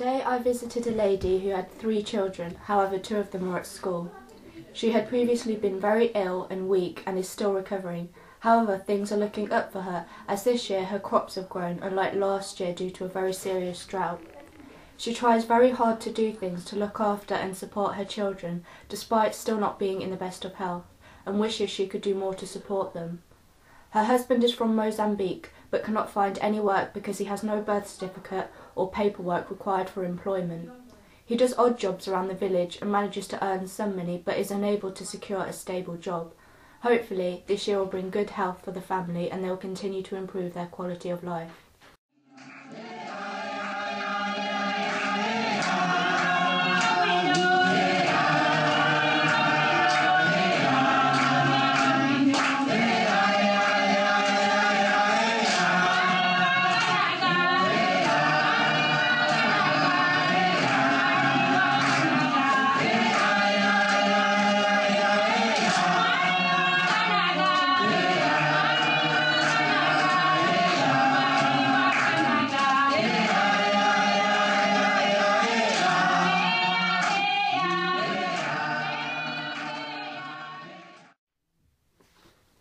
Today I visited a lady who had 3 children, however 2 of them were at school. She had previously been very ill and weak and is still recovering. However, things are looking up for her as this year her crops have grown, unlike last year due to a very serious drought. She tries very hard to do things to look after and support her children, despite still not being in the best of health, and wishes she could do more to support them. Her husband is from Mozambique, but cannot find any work because he has no birth certificate or paperwork required for employment. He does odd jobs around the village and manages to earn some money, but is unable to secure a stable job. Hopefully, this year will bring good health for the family and they will continue to improve their quality of life.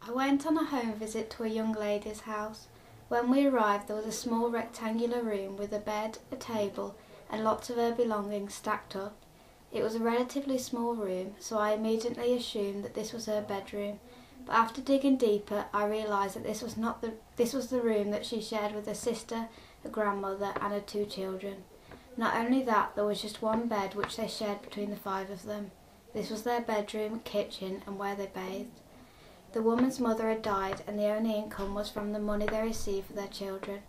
I went on a home visit to a young lady's house. When we arrived, there was a small rectangular room with a bed, a table, and lots of her belongings stacked up. It was a relatively small room, so I immediately assumed that this was her bedroom. But after digging deeper, I realised that this was the room that she shared with her sister, her grandmother, and her 2 children. Not only that, there was just one bed which they shared between the 5 of them. This was their bedroom, kitchen, and where they bathed. The woman's mother had died and the only income was from the money they received for their children.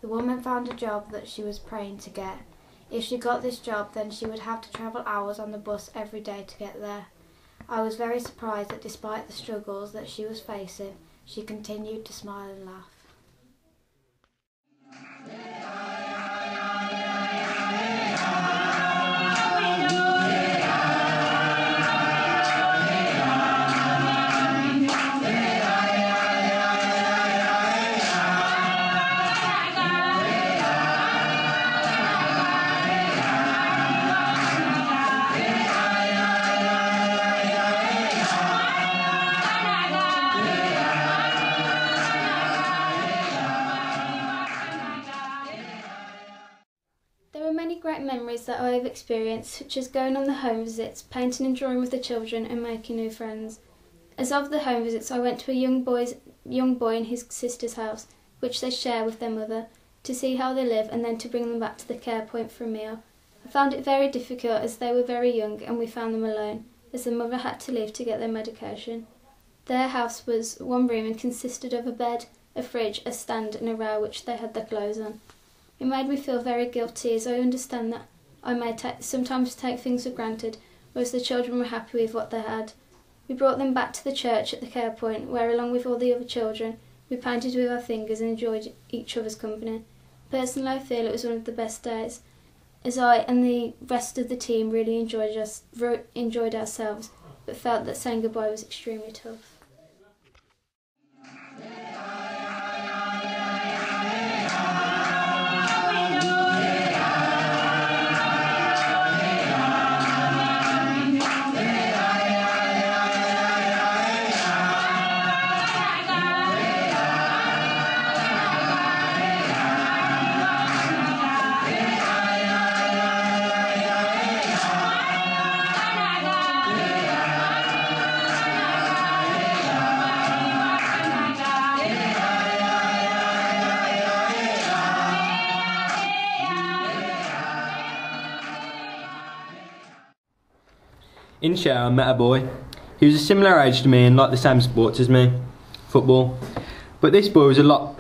The woman found a job that she was praying to get. If she got this job, then she would have to travel hours on the bus every day to get there. I was very surprised that despite the struggles that she was facing, she continued to smile and laugh. There are many great memories that I have experienced, such as going on the home visits, painting and drawing with the children and making new friends. As of the home visits, I went to a young boy and his sister's house, which they share with their mother, to see how they live and then to bring them back to the care point for a meal. I found it very difficult as they were very young and we found them alone, as the mother had to leave to get their medication. Their house was 1 room and consisted of a bed, a fridge, a stand and a rail which they had their clothes on. It made me feel very guilty as I understand that I may sometimes take things for granted, whereas the children were happy with what they had. We brought them back to the church at the care point where, along with all the other children, we painted with our fingers and enjoyed each other's company. Personally, I feel it was one of the best days, as I and the rest of the team really enjoyed ourselves, but felt that saying goodbye was extremely tough. In Share, I met a boy. He was a similar age to me and liked the same sports as me, football. But this boy was a lot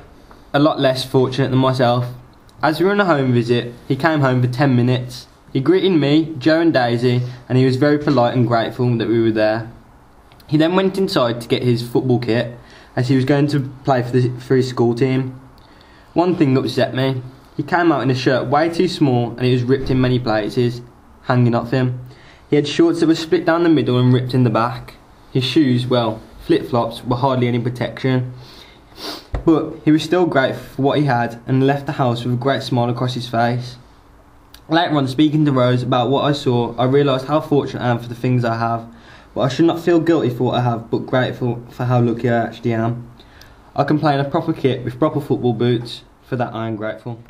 less fortunate than myself. As we were on a home visit, he came home for 10 minutes. He greeted me, Joe and Daisy, and he was very polite and grateful that we were there. He then went inside to get his football kit, as he was going to play for his school team. One thing upset me. He came out in a shirt way too small and it was ripped in many places, hanging off him. He had shorts that were split down the middle and ripped in the back. His shoes, well, flip-flops, were hardly any protection. But he was still grateful for what he had and left the house with a great smile across his face. Later on, speaking to Rose about what I saw, I realised how fortunate I am for the things I have, but I should not feel guilty for what I have, but grateful for how lucky I actually am. I can play in a proper kit with proper football boots. For that I am grateful.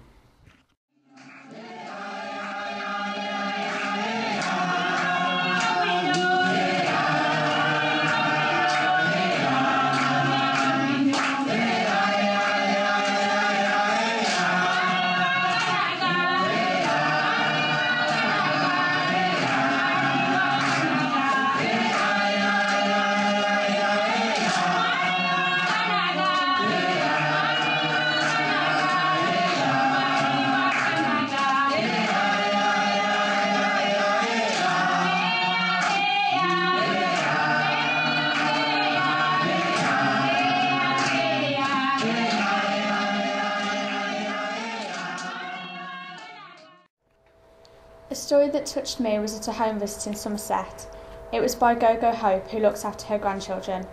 A story that touched me was at a home visit in Somerset. It was by Gogo Hope, who looks after her grandchildren.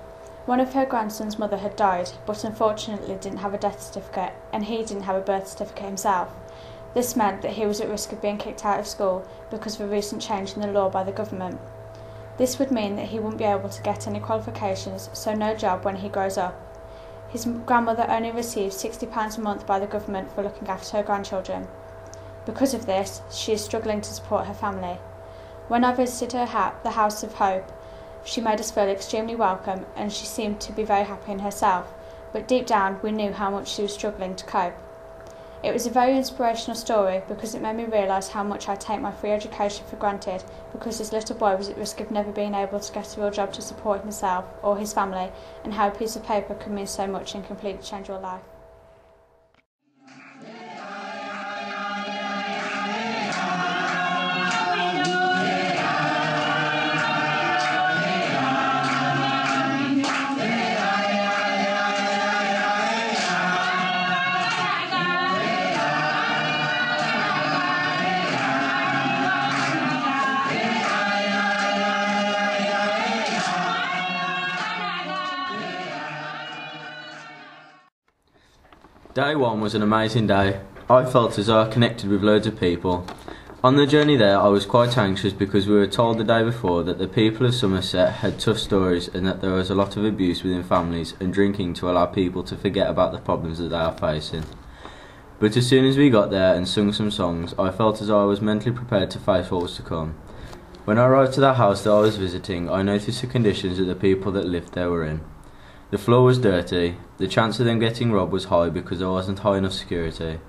One of her grandson's mother had died, but unfortunately didn't have a death certificate, and he didn't have a birth certificate himself. This meant that he was at risk of being kicked out of school because of a recent change in the law by the government. This would mean that he wouldn't be able to get any qualifications, so no job when he grows up. His grandmother only receives £60 a month by the government for looking after her grandchildren. Because of this, she is struggling to support her family. When I visited the House of Hope, she made us feel extremely welcome, and she seemed to be very happy in herself, but deep down we knew how much she was struggling to cope. It was a very inspirational story because it made me realise how much I take my free education for granted, because this little boy was at risk of never being able to get a real job to support himself or his family, and how a piece of paper can mean so much and completely change your life. Day one was an amazing day. I felt as though I connected with loads of people. On the journey there I was quite anxious because we were told the day before that the people of Somerset had tough stories and that there was a lot of abuse within families and drinking to allow people to forget about the problems that they are facing. But as soon as we got there and sung some songs, I felt as though I was mentally prepared to face what was to come. When I arrived to the house that I was visiting, I noticed the conditions that the people that lived there were in. The floor was dirty, the chance of them getting robbed was high because there wasn't high enough security.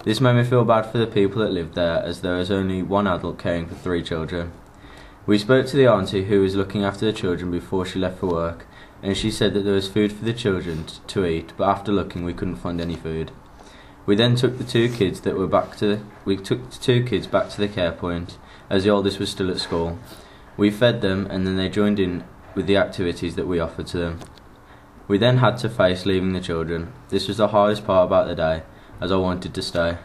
This made me feel bad for the people that lived there, as there was only one adult caring for 3 children. We spoke to the auntie who was looking after the children before she left for work, and she said that there was food for the children to eat, but after looking we couldn't find any food. We then took the 2 kids back to the care point, as the oldest was still at school. We fed them and then they joined in with the activities that we offered to them. We then had to face leaving the children. This was the hardest part about the day, as I wanted to stay.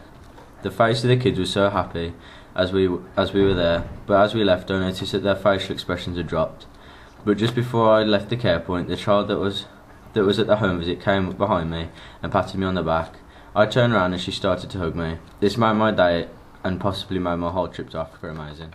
The face of the kids was so happy as we were there, but as we left I noticed that their facial expressions had dropped. But just before I left the care point, the child that was at the home visit came up behind me and patted me on the back. I turned around and she started to hug me. This made my day and possibly made my whole trip to Africa amazing.